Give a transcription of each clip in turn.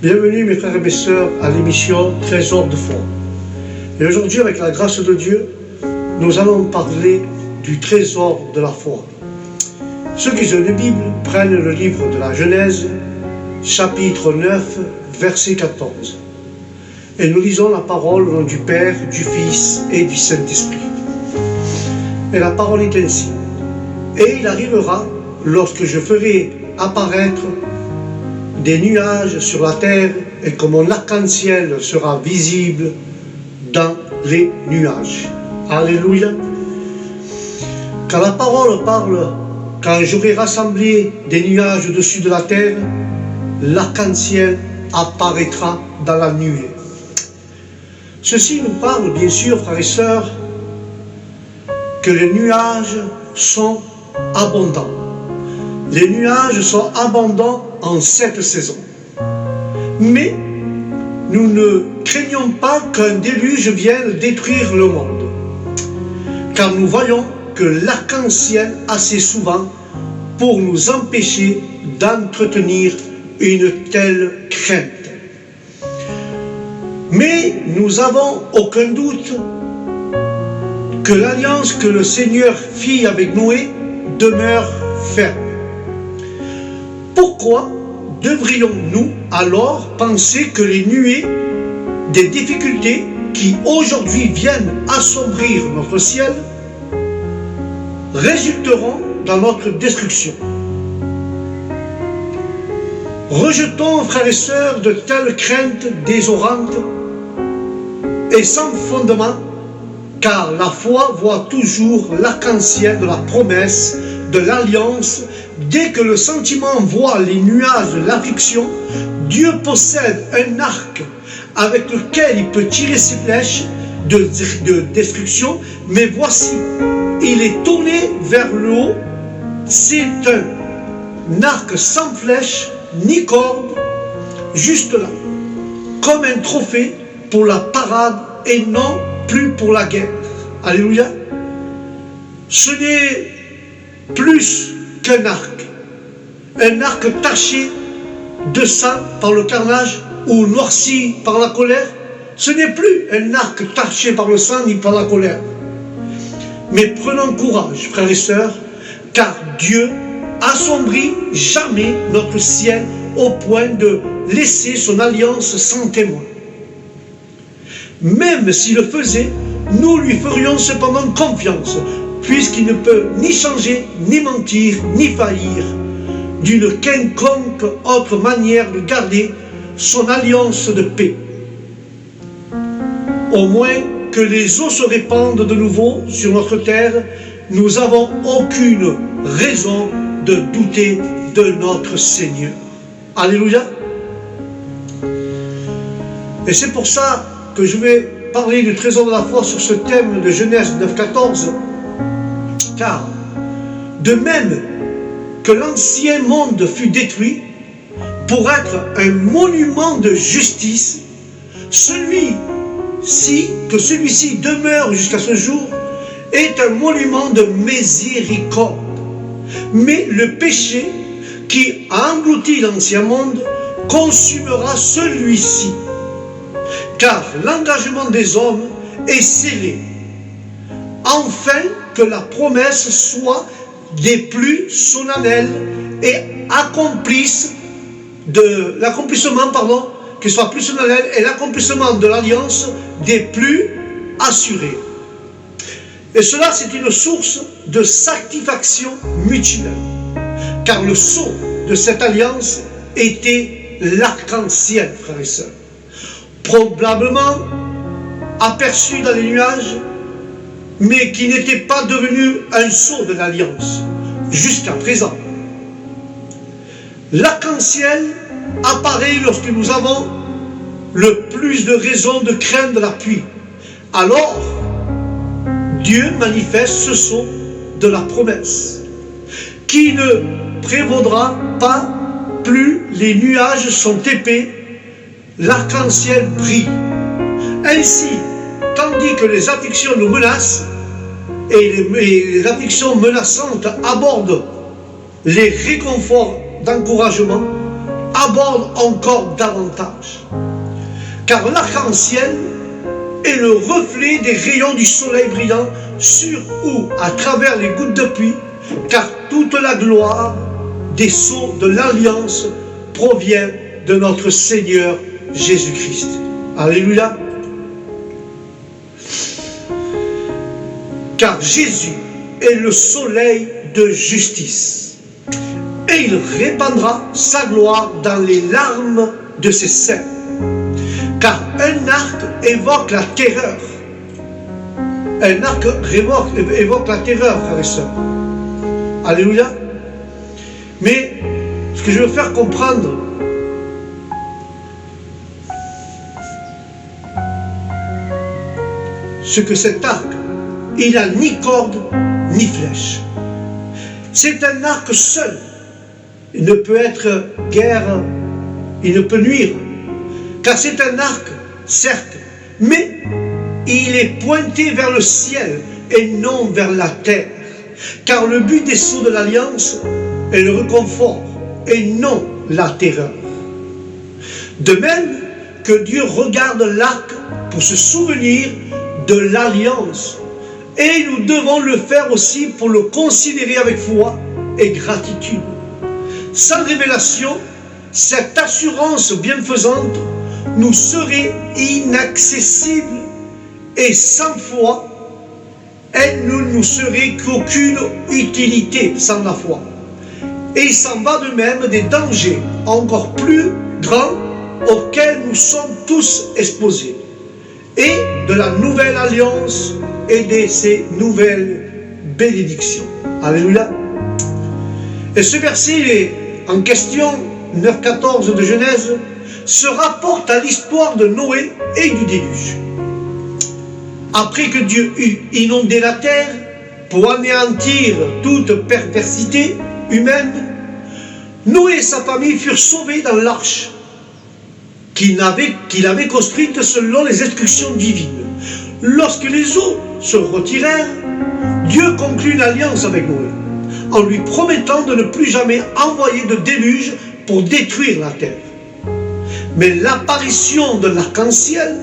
Bienvenue mes frères et mes sœurs à l'émission Trésor de foi. Et aujourd'hui, avec la grâce de Dieu, nous allons parler du trésor de la foi. Ceux qui ont la Bible prennent le livre de la Genèse, chapitre 9, verset 14. Et nous lisons la parole au nom du Père, du Fils et du Saint-Esprit. Et la parole est ainsi. Et il arrivera, lorsque je ferai apparaître des nuages sur la terre, et que mon arc-en-ciel sera visible dans les nuages. Alléluia. Quand la parole parle, quand j'aurai rassemblé des nuages au-dessus de la terre, l'arc-en-ciel apparaîtra dans la nuée. Ceci nous parle, bien sûr, frères et sœurs, que les nuages sont abondants. Les nuages sont abondants en cette saison. Mais nous ne craignons pas qu'un déluge vienne détruire le monde. Car nous voyons que l'arc-en-ciel assez souvent pour nous empêcher d'entretenir une telle crainte. Mais nous n'avons aucun doute que l'alliance que le Seigneur fit avec Noé demeure ferme. Pourquoi devrions-nous alors penser que les nuées des difficultés qui aujourd'hui viennent assombrir notre ciel résulteront dans notre destruction? Rejetons, frères et sœurs, de telles craintes désolantes et sans fondement, car la foi voit toujours l'arc-en-ciel de la promesse, de l'alliance. Dès que le sentiment voit les nuages de l'affliction, Dieu possède un arc avec lequel il peut tirer ses flèches de destruction, mais voici, il est tourné vers le haut. C'est un arc sans flèche ni corde, juste là, comme un trophée pour la parade et non plus pour la guerre. Alléluia. Ce n'est plus qu'un arc taché de sang par le carnage ou noirci par la colère. Ce n'est plus un arc taché par le sang ni par la colère. Mais prenons courage, frères et sœurs, car Dieu assombrit jamais notre ciel au point de laisser son alliance sans témoin. Même s'il le faisait, nous lui ferions cependant confiance, puisqu'il ne peut ni changer, ni mentir, ni faillir d'une quelconque autre manière de garder son alliance de paix. Au moins que les eaux se répandent de nouveau sur notre terre, nous n'avons aucune raison de douter de notre Seigneur. Alléluia. Et c'est pour ça que je vais parler du trésor de la foi sur ce thème de Genèse 9,14. Car, de même que l'ancien monde fut détruit pour être un monument de justice, celui-ci demeure jusqu'à ce jour est un monument de miséricorde. Mais le péché qui a englouti l'ancien monde consumera celui-ci, car l'engagement des hommes est scellé, afin que la promesse soit des plus solennelles et que soit plus solennel et l'accomplissement de l'alliance des plus assurés. Et cela, c'est une source de satisfaction mutuelle, car le sceau de cette alliance était l'arc-en-ciel, frères et sœurs, probablement aperçu dans les nuages, mais qui n'était pas devenu un sceau de l'alliance jusqu'à présent. L'arc-en-ciel apparaît lorsque nous avons le plus de raisons de craindre la pluie. Alors, Dieu manifeste ce sceau de la promesse, qui ne prévaudra pas plus les nuages sont épais, l'arc-en-ciel brille. Ainsi, tandis que les afflictions nous menacent, et les afflictions menaçantes abordent les réconforts d'encouragement, aborde encore davantage. Car l'arc-en-ciel est le reflet des rayons du soleil brillant sur ou à travers les gouttes de pluie, car toute la gloire des sceaux de l'Alliance provient de notre Seigneur Jésus-Christ. Alléluia. Car Jésus est le soleil de justice, et il répandra sa gloire dans les larmes de ses saints. Car un arc évoque la terreur. Un arc évoque la terreur, frères et sœurs. Alléluia. Mais ce que je veux faire comprendre, c'est que cet arc, il n'a ni corde ni flèche. C'est un arc seul. Il ne peut être guère, il ne peut nuire. Car c'est un arc, certes, mais il est pointé vers le ciel et non vers la terre. Car le but des sceaux de l'Alliance est le réconfort et non la terreur. De même que Dieu regarde l'arc pour se souvenir de l'Alliance. Et nous devons le faire aussi pour le considérer avec foi et gratitude. Sans révélation, cette assurance bienfaisante nous serait inaccessible et sans foi, elle ne nous serait qu'aucune utilité sans la foi. Et il s'en va de même des dangers encore plus grands auxquels nous sommes tous exposés, et de la nouvelle alliance et de ses nouvelles bénédictions. Alléluia. Et ce verset en question, 9,14 de Genèse, se rapporte à l'histoire de Noé et du déluge. Après que Dieu eut inondé la terre pour anéantir toute perversité humaine, Noé et sa famille furent sauvés dans l'arche qu'il avait construite selon les instructions divines. Lorsque les eaux se retirèrent, Dieu conclut une alliance avec Noé, en lui promettant de ne plus jamais envoyer de déluge pour détruire la terre. Mais l'apparition de l'arc-en-ciel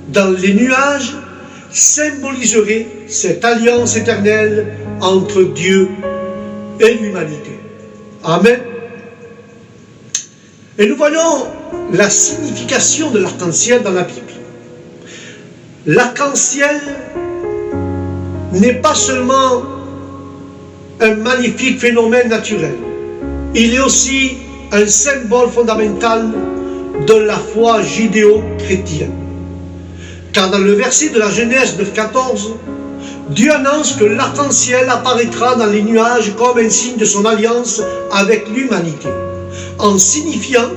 dans les nuages symboliserait cette alliance éternelle entre Dieu et l'humanité. Amen. Et nous voyons la signification de l'arc-en-ciel dans la Bible. L'arc-en-ciel n'est pas seulement un magnifique phénomène naturel, il est aussi un symbole fondamental de la foi judéo-chrétienne. Car dans le verset de la Genèse 9,14, Dieu annonce que l'arc-en-ciel apparaîtra dans les nuages comme un signe de son alliance avec l'humanité, en signifiant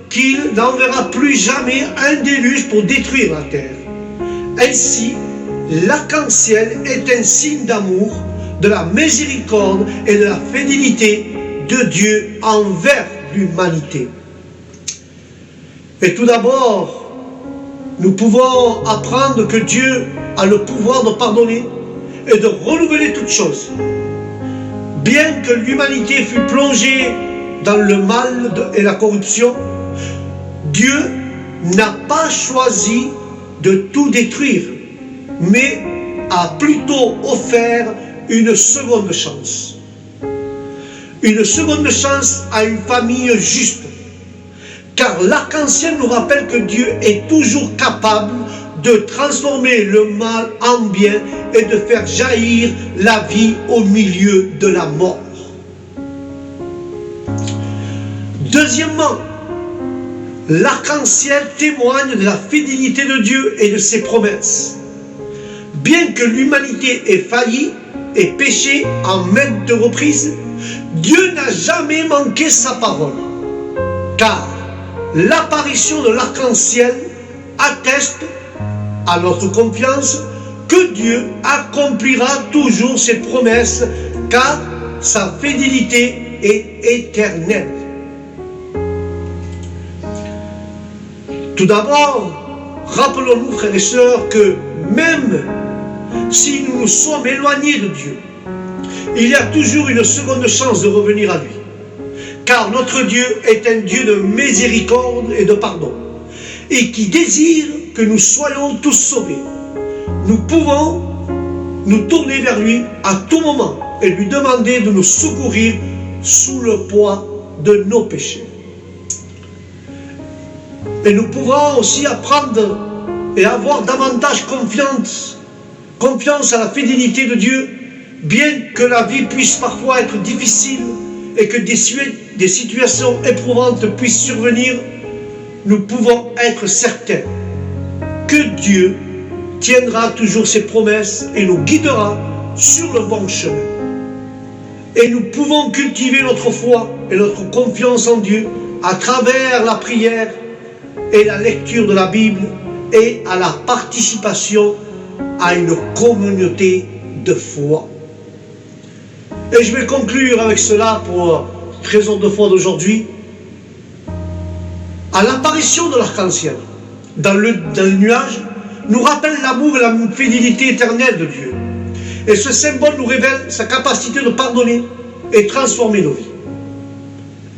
qu'il n'enverra plus jamais un déluge pour détruire la terre. Ainsi, l'arc-en-ciel est un signe d'amour, de la miséricorde et de la fidélité de Dieu envers l'humanité. Et tout d'abord, nous pouvons apprendre que Dieu a le pouvoir de pardonner et de renouveler toutes choses. Bien que l'humanité fût plongée dans le mal et la corruption, Dieu n'a pas choisi de tout détruire, mais a plutôt offert une seconde chance. Une seconde chance à une famille juste. Car l'arc-en-ciel nous rappelle que Dieu est toujours capable de transformer le mal en bien et de faire jaillir la vie au milieu de la mort. Deuxièmement, l'arc-en-ciel témoigne de la fidélité de Dieu et de ses promesses. Bien que l'humanité ait failli et péché en maintes reprises, Dieu n'a jamais manqué sa parole. Car l'apparition de l'arc-en-ciel atteste à notre confiance que Dieu accomplira toujours ses promesses, car sa fidélité est éternelle. Tout d'abord, rappelons-nous, frères et sœurs, que même si nous nous sommes éloignés de Dieu, il y a toujours une seconde chance de revenir à lui. car notre Dieu est un Dieu de miséricorde et de pardon, et qui désire que nous soyons tous sauvés. Nous pouvons nous tourner vers lui à tout moment et lui demander de nous secourir sous le poids de nos péchés. Et nous pouvons aussi apprendre et avoir davantage confiance à la fidélité de Dieu, bien que la vie puisse parfois être difficile et que des situations éprouvantes puissent survenir. Nous pouvons être certains que Dieu tiendra toujours ses promesses et nous guidera sur le bon chemin. Et nous pouvons cultiver notre foi et notre confiance en Dieu à travers la prière et la lecture de la Bible et à la participation à une communauté de foi. Et je vais conclure avec cela pour trésor de foi d'aujourd'hui. À l'apparition de l'arc-en-ciel dans le nuage nous rappelle l'amour et la fidélité éternelle de Dieu. Et ce symbole nous révèle sa capacité de pardonner et transformer nos vies,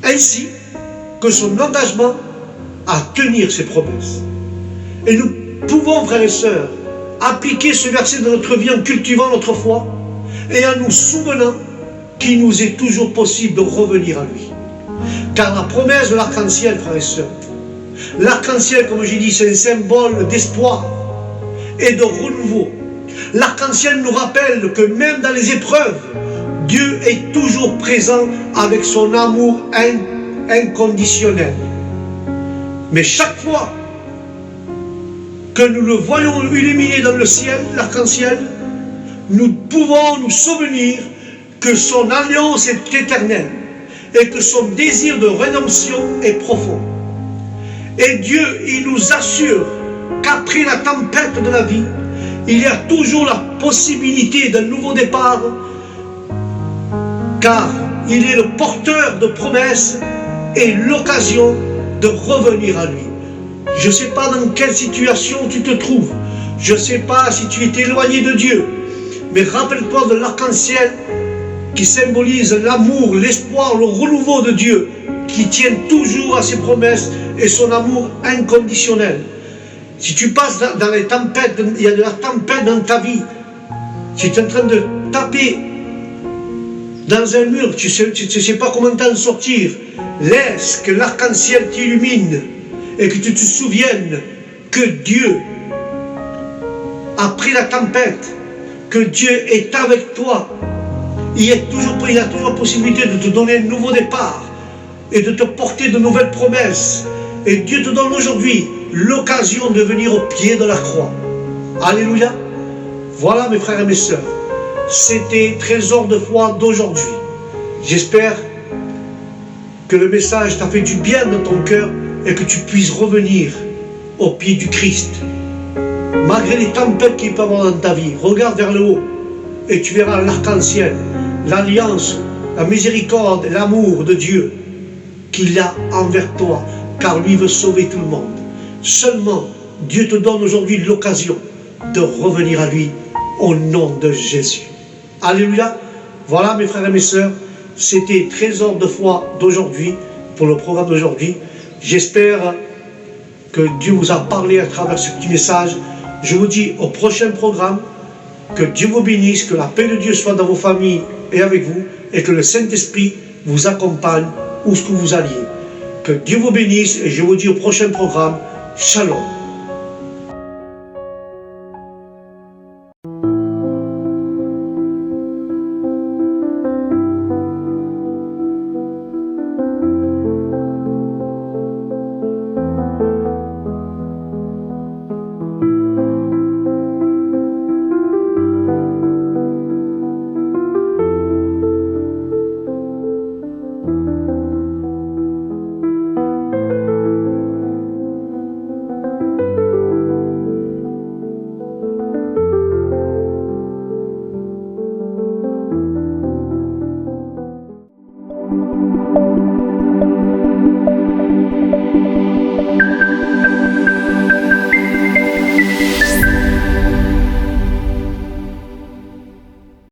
ainsi que son engagement à tenir ses promesses. Et nous pouvons, frères et sœurs, appliquer ce verset dans notre vie en cultivant notre foi et en nous souvenant qu'il nous est toujours possible de revenir à lui. Car la promesse de l'arc-en-ciel, frères et sœurs, l'arc-en-ciel, comme j'ai dit, c'est un symbole d'espoir et de renouveau. L'arc-en-ciel nous rappelle que même dans les épreuves, Dieu est toujours présent avec son amour inconditionnel. Mais chaque fois que nous le voyons illuminer dans le ciel, l'arc-en-ciel, nous pouvons nous souvenir que son alliance est éternelle et que son désir de rédemption est profond. Et Dieu, il nous assure qu'après la tempête de la vie, il y a toujours la possibilité d'un nouveau départ, car il est le porteur de promesses et l'occasion de revenir à lui. Je ne sais pas dans quelle situation tu te trouves, je ne sais pas si tu es éloigné de Dieu, mais rappelle-toi de l'arc-en-ciel qui symbolise l'amour, l'espoir, le renouveau de Dieu, qui tient toujours à ses promesses et son amour inconditionnel. Si tu passes dans les tempêtes, il y a de la tempête dans ta vie, si tu es en train de taper dans un mur, tu ne sais pas comment t'en sortir, laisse que l'arc-en-ciel t'illumine et que tu te souviennes que Dieu, après la tempête, que Dieu est avec toi. Il a toujours la possibilité de te donner un nouveau départ et de te porter de nouvelles promesses. Et Dieu te donne aujourd'hui l'occasion de venir au pied de la croix. Alléluia. Voilà mes frères et mes sœurs, c'était Trésor de foi d'aujourd'hui. J'espère que le message t'a fait du bien dans ton cœur et que tu puisses revenir au pied du Christ. Malgré les tempêtes qu'il peut y avoir dans ta vie, regarde vers le haut et tu verras l'arc-en-ciel, l'alliance, la miséricorde et l'amour de Dieu qu'il a envers toi, car lui veut sauver tout le monde. Seulement, Dieu te donne aujourd'hui l'occasion de revenir à lui au nom de Jésus. Alléluia. Voilà mes frères et mes sœurs, c'était Trésor de foi d'aujourd'hui, pour le programme d'aujourd'hui. J'espère que Dieu vous a parlé à travers ce petit message. Je vous dis au prochain programme, que Dieu vous bénisse, que la paix de Dieu soit dans vos familles et avec vous, et que le Saint-Esprit vous accompagne où ce que vous alliez. Que Dieu vous bénisse, et je vous dis au prochain programme, Shalom.